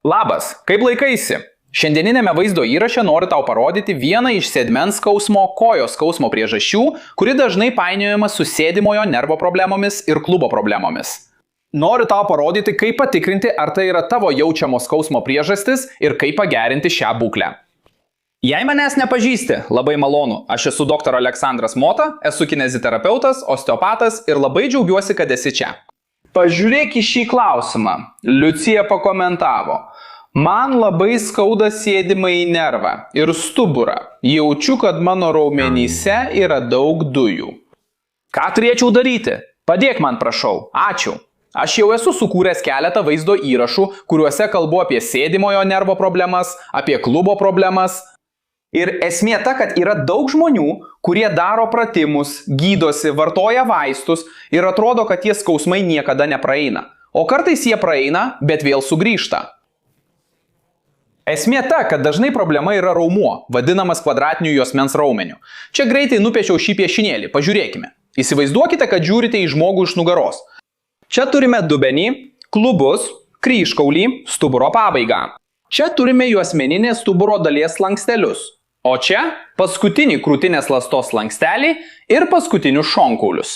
Labas, kaip laikaisi? Šiandieninėme vaizdo įraše noriu tau parodyti vieną iš sėdmens skausmo, kojos skausmo priežasčių, kuri dažnai painiojama su sėdimojo nervo problemomis ir klubo problemomis. Noriu tau parodyti, kaip patikrinti, ar tai yra tavo jaučiamo skausmo priežastis ir kaip pagerinti šią būklę. Jei manęs nepažįsti, labai malonu, aš esu dr. Aleksandras Mota, esu kineziterapeutas, osteopatas ir labai džiaugiuosi, kad esi čia. Pažiūrėk į šį klausimą. Liucija pakomentavo. Man labai skauda sėdimąjį nervą ir stuburą. Jaučiu, kad mano raumenyse yra daug dujų. Ką turėčiau daryti? Padėk man, prašau. Ačiū. Aš jau esu sukūręs keletą vaizdo įrašų, kuriuose kalbu apie sėdimojo nervo problemas, apie klubo problemas. Ir esmė ta, kad yra daug žmonių, kurie daro pratimus, gydosi, vartoja vaistus ir atrodo, kad tie skausmai niekada nepraeina. O kartais jie praeina, bet vėl sugrįžta. Esmė ta, kad dažnai problema yra raumuo, vadinamas kvadratiniu juosmens raumeniu. Čia greitai nupiešiau šį piešinėlį, pažiūrėkime. Įsivaizduokite, kad žiūrite į žmogų iš nugaros. Čia turime dubenį, klubus, kryžkaulį, stuburo pabaigą. Čia turime juosmeninės stuburo dalies slankstelius. O čia paskutinį krūtinės ląstos slankstelį ir paskutinius šonkaulius.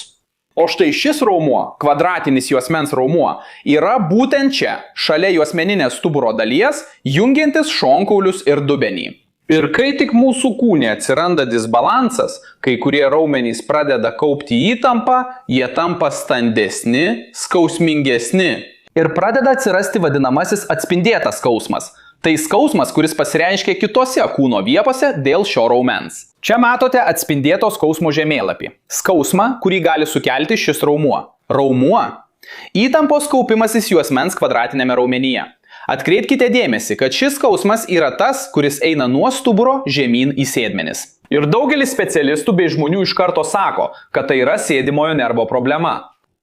O štai šis raumuo, kvadratinis juosmens raumuo, yra būtent čia, šalia juosmeninės stuburo dalies, jungiantis šonkaulius ir dubenį. Ir kai tik mūsų kūne atsiranda disbalansas, kai kurie raumenys pradeda kaupti įtampą, jie tampa standesni, skausmingesni. Ir pradeda atsirasti vadinamasis atspindėtas skausmas. Tai skausmas, kuris pasireiškia kitose kūno vietose dėl šio raumens. Čia matote atspindėto skausmo žemėlapį. Skausmą, kurį gali sukelti šis raumuo. Raumuo – įtampos kaupimasis juosmens kvadratinėme raumenyje. Atkreipkite dėmesį, kad šis skausmas yra tas, kuris eina nuo stuburo žemyn į sėdmenis. Ir daugelis specialistų bei žmonių iš karto sako, kad tai yra sėdimojo nervo problema.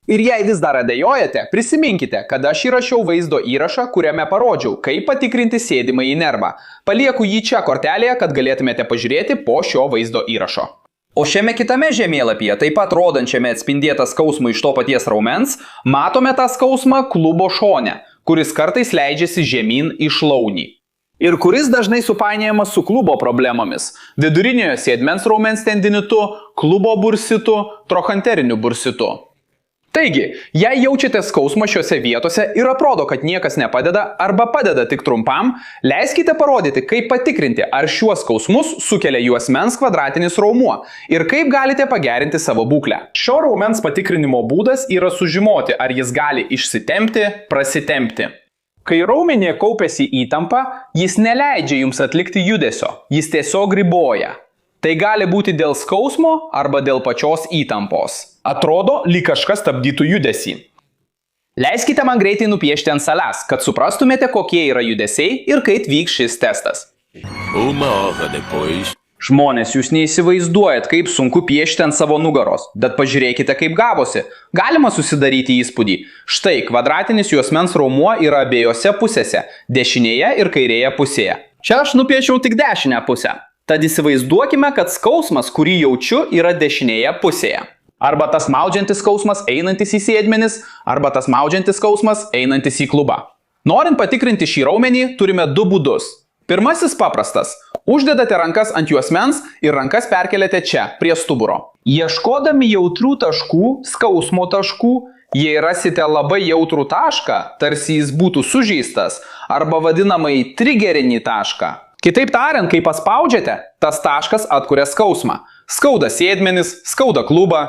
Ir jei vis dar abejojate, prisiminkite, kad aš įrašiau vaizdo įrašą, kuriame parodžiau, kaip patikrinti sėdimąjį nervą. Palieku jį čia kortelėje, kad galėtumėte pažiūrėti po šio vaizdo įrašo. O šiame kitame žemėlapyje, taip pat rodančiame atspindėtą skausmą iš to paties raumens, matome tą skausmą klubo šone, kuris kartais leidžiasi žemyn į šlaunį. Ir kuris dažnai supainiojamas su klubo problemomis – viduriniojo sėdmens raumens tendinitu, klubo bursitu, trochanteriniu bursitu. Taigi, jei jaučiate skausmą šiuose vietose ir atrodo, kad niekas nepadeda arba padeda tik trumpam, leiskite parodyti, kaip patikrinti, ar šiuos skausmus sukelia juosmens kvadratinis raumuo ir kaip galite pagerinti savo būklę. Šio raumens patikrinimo būdas yra sužinoti, ar jis gali išsitempti, prasitempti. Kai raumenyje kaupiasi įtampa, jis neleidžia jums atlikti judesio, jis tiesiog riboja. Tai gali būti dėl skausmo arba dėl pačios įtampos. Atrodo, lyg kažkas stabdytų judesį. Leiskite man greitai nupiešti ant savęs, kad suprastumėte, kokie yra judesiai ir kaip vyks šis testas. Žmonės, jūs neįsivaizduojat, kaip sunku piešti ant savo nugaros, bet pažiūrėkite, kaip gavosi. Galima susidaryti įspūdį. Štai kvadratinis juosmens raumuo yra abiejose pusėse, dešinėje ir kairėje pusėje. Čia aš nupiešiau tik dešinę pusę. Tad įsivaizduokime, kad skausmas, kurį jaučiu, yra dešinėje pusėje. Arba tas maudžiantis skausmas einantis į sėdmenis, arba tas maudžiantis skausmas einantis į klubą. Norint patikrinti šį raumenį, turime du būdus. Pirmasis paprastas. Uždedate rankas ant juosmens ir rankas perkeliate čia, prie stuburo. Ieškodami jautrių taškų, skausmo taškų, jei rasite labai jautrų tašką, tarsi jis būtų sužeistas, arba vadinamąjį trigerinį tašką. Kitaip tariant, kai paspaudžiate, tas taškas atkuria skausmą. Skauda sėdmenis, skauda klubą.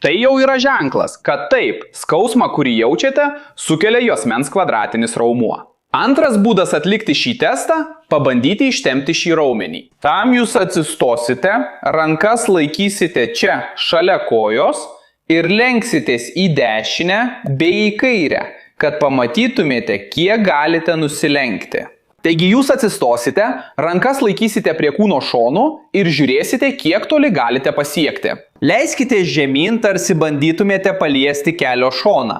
Tai jau yra ženklas, kad taip, skausmą, kurį jaučiate, sukelia juosmens kvadratinis raumuo. Antras būdas atlikti šį testą – pabandyti ištempti šį raumenį. Tam jūs atsistosite, rankas laikysite čia šalia kojos ir lenksitės į dešinę bei į kairę, kad pamatytumėte, kiek galite nusilenkti. Taigi jūs atsistosite, rankas laikysite prie kūno šonų ir žiūrėsite, kiek toli galite pasiekti. Leiskite žemyn, tarsi bandytumėte paliesti kelio šoną.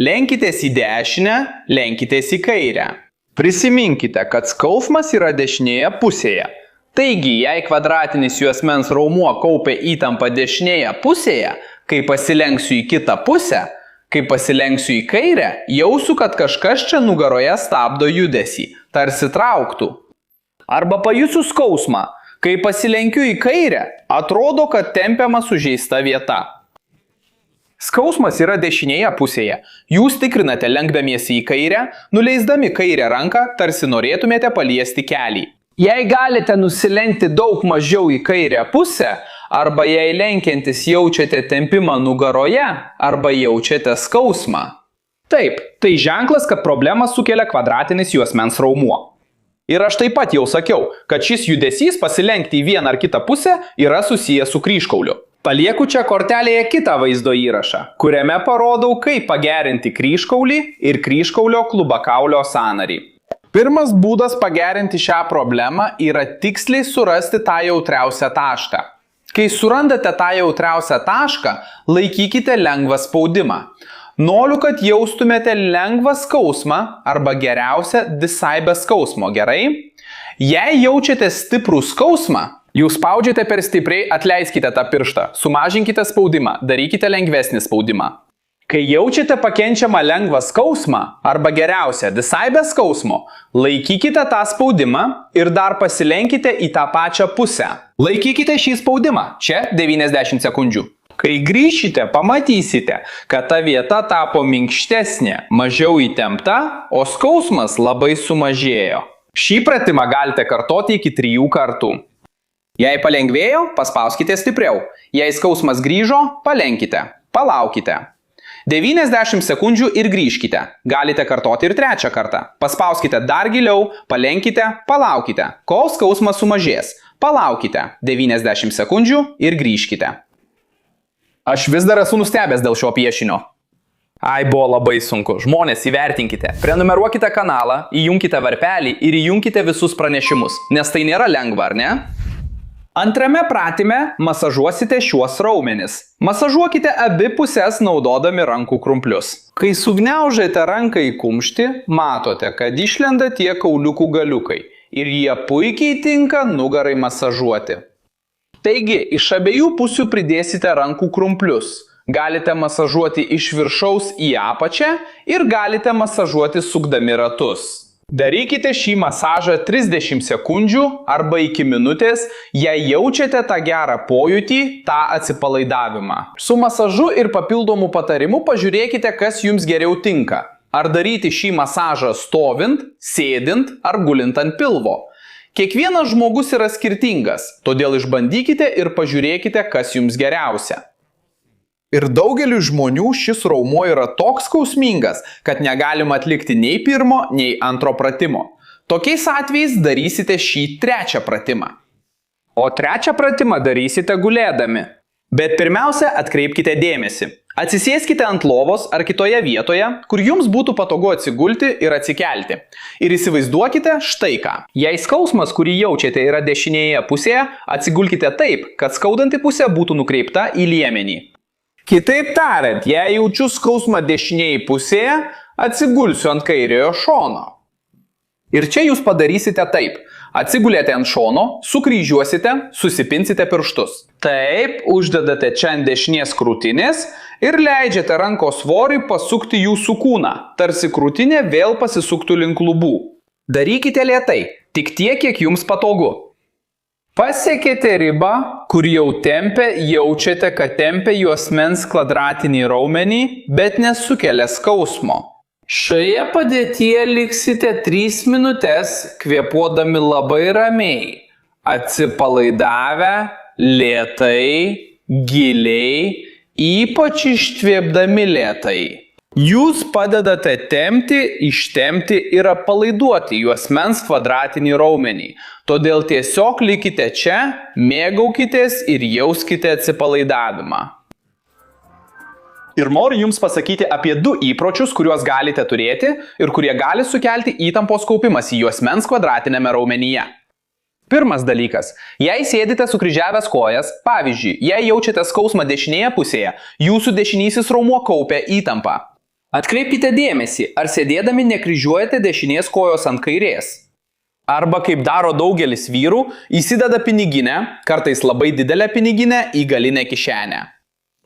Lenkitės į dešinę, lenkitės į kairę. Prisiminkite, kad skausmas yra dešinėje pusėje. Taigi, jei kvadratinis juosmens raumuo kaupia įtampą dešinėje pusėje, kai pasilenksiu į kitą pusę, Kai pasilenksiu į kairę, jausiu, kad kažkas čia nugaroje stabdo judesį, tarsi trauktų. Arba pajusiu skausmą. Kai pasilenkiu į kairę, atrodo, kad tempiama sužeista vieta. Skausmas yra dešinėje pusėje. Jūs tikrinate lenkdamiesi į kairę, nuleisdami kairę ranką, tarsi norėtumėte paliesti kelį. Jei galite nusilenkti daug mažiau į kairę pusę, arba jei lenkiantis jaučiate tempimą nugaroje, arba jaučiate skausmą. Taip, tai ženklas, kad problemą sukelia kvadratinis juosmens raumuo. Ir aš taip pat jau sakiau, kad šis judesys pasilenkti į vieną ar kitą pusę yra susijęs su kryžkauliu. Palieku čia kortelėje kitą vaizdo įrašą, kuriame parodau, kaip pagerinti kryžkaulį ir kryžkaulio klubakaulio sąnarį. Pirmas būdas pagerinti šią problemą yra tiksliai surasti tą jautriausią tašką. Kai surandate tą jautriausią tašką, laikykite lengvą spaudimą. Noriu, kad jaustumėte lengvą skausmą arba geriausia visai be skausmo, gerai? Jei jaučiate stiprų skausmą, jūs spaudžiate per stipriai, atleiskite tą pirštą, sumažinkite spaudimą, darykite lengvesnį spaudimą. Kai jaučiate pakenčiamą lengvą skausmą, arba geriausia, visai be skausmo, laikykite tą spaudimą ir dar pasilenkite į tą pačią pusę. Laikykite šį spaudimą, čia 90 sekundžių. Kai grįšite, pamatysite, kad ta vieta tapo minkštesnė, mažiau įtempta, o skausmas labai sumažėjo. Šį pratimą galite kartoti iki 3 kartų. Jei palengvėjo, paspauskite stipriau. Jei skausmas grįžo, palenkite. Palaukite. 90 sekundžių ir grįžkite. Galite kartoti ir 3 kartą. Paspauskite dar giliau, palenkite, palaukite, kol skausmas sumažės. Palaukite 90 sekundžių ir grįžkite. Aš vis dar esu nustebęs dėl šio piešinio. Ai, buvo labai sunku. Žmonės, įvertinkite. Prenumeruokite kanalą, įjunkite varpelį ir įjunkite visus pranešimus, nes tai nėra lengva, ar ne? Antrame pratime masažuosite šiuos raumenis. Masažuokite abi pusės naudodami rankų krumplius. Kai sugniaužiate ranką į kumštį, matote, kad išlenda tie kauliukų galiukai ir jie puikiai tinka nugarai masažuoti. Taigi, iš abiejų pusių pridėsite rankų krumplius. Galite masažuoti iš viršaus į apačią ir galite masažuoti sukdami ratus. Darykite šį masažą 30 sekundžių arba iki minutės, jei jaučiate tą gerą pojūtį, tą atsipalaidavimą. Su masažu ir papildomų patarimų pažiūrėkite, kas jums geriau tinka. Ar daryti šį masažą stovint, sėdint ar gulint ant pilvo. Kiekvienas žmogus yra skirtingas, todėl išbandykite ir pažiūrėkite, kas jums geriausia. Ir daugeliu žmonių šis raumuo yra toks skausmingas, kad negalima atlikti nei pirmo, nei antro pratimo. Tokiais atvejais darysite šį 3 pratimą. O 3 pratimą darysite gulėdami. Bet pirmiausia, atkreipkite dėmesį. Atsisėskite ant lovos ar kitoje vietoje, kur jums būtų patogu atsigulti ir atsikelti. Ir įsivaizduokite štai ką. Jei skausmas, kurį jaučiate, yra dešinėje pusėje, atsigulkite taip, kad skaudanti pusė būtų nukreipta į liemenį. Kitaip tariant, jei jaučiu skausmą dešinėje pusėje, atsigulsiu ant kairiojo šono. Ir čia jūs padarysite taip. Atsigulėte ant šono, sukryžiuosite, susipinsite pirštus. Taip, uždedate čia ant dešinės krūtinės ir leidžiate rankos svorį pasukti jūsų kūną, tarsi krūtinė vėl pasisuktų link lubų. Darykite lėtai, tik tiek, kiek jums patogu. Pasiekėte ribą, kur jau tempia, jaučiate, kad tempia juosmens kvadratinį raumenį, bet nesukelia skausmo. Šioje padėtyje liksite 3 minutės, kvėpuodami labai ramiai, atsipalaidavę, lėtai, giliai, ypač ištvėpdami lėtai. Jūs padedate tempti, ištempti ir atpalaiduoti juosmens kvadratinį raumenį. Todėl tiesiog likite čia, mėgaukitės ir jauskite atsipalaidavimą. Ir noriu jums pasakyti apie 2 įpročius, kuriuos galite turėti ir kurie gali sukelti įtampos kaupimas į juosmens kvadratinėme raumenyje. Pirmas dalykas. Jei sėdite sukryžiavęs kojas, pavyzdžiui, jei jaučiate skausmą dešinėje pusėje, jūsų dešinysis raumuo kaupia įtampą. Atkreipkite dėmesį, ar sėdėdami nekryžiuojate dešinės kojos ant kairės. Arba, kaip daro daugelis vyrų, įsideda piniginę, kartais labai didelę piniginę, į galinę kišenę.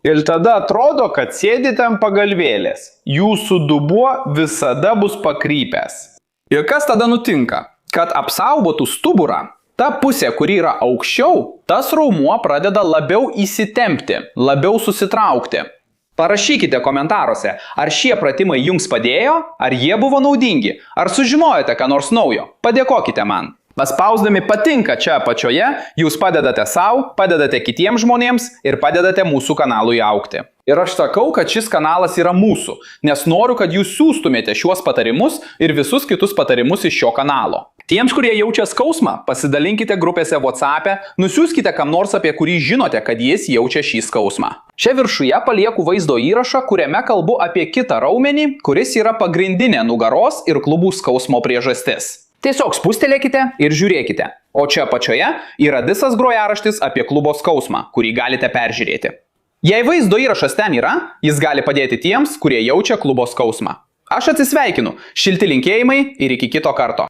Ir tada atrodo, kad sėdite ant pagalvėlės. Jūsų dubuo visada bus pakrypęs. Ir kas tada nutinka? Kad apsaugotų stuburą, ta pusė, kuri yra aukščiau, tas raumuo pradeda labiau įsitempti, labiau susitraukti. Parašykite komentaruose, ar šie pratimai jums padėjo, ar jie buvo naudingi, ar sužinojote ką nors naujo. Padėkokite man. Paspausdami patinka čia apačioje, jūs padedate savo, padedate kitiems žmonėms ir padedate mūsų kanalui augti. Ir aš sakau, kad šis kanalas yra mūsų, nes noriu, kad jūs siųstumėte šiuos patarimus ir visus kitus patarimus iš šio kanalo. Tiems, kurie jaučia skausmą, pasidalinkite grupėse WhatsApp'e, nusiųskite kam nors, apie kurį žinote, kad jis jaučia šį skausmą. Čia viršuje palieku vaizdo įrašą, kuriame kalbu apie kitą raumenį, kuris yra pagrindinė nugaros ir klubų skausmo priežastis. Tiesiog spustelėkite ir žiūrėkite. O čia apačioje yra visas grojaraštis apie klubo skausmą, kurį galite peržiūrėti. Jei vaizdo įrašas ten yra, jis gali padėti tiems, kurie jaučia klubo skausmą. Aš atsisveikinu, šilti linkėjimai ir iki kito karto.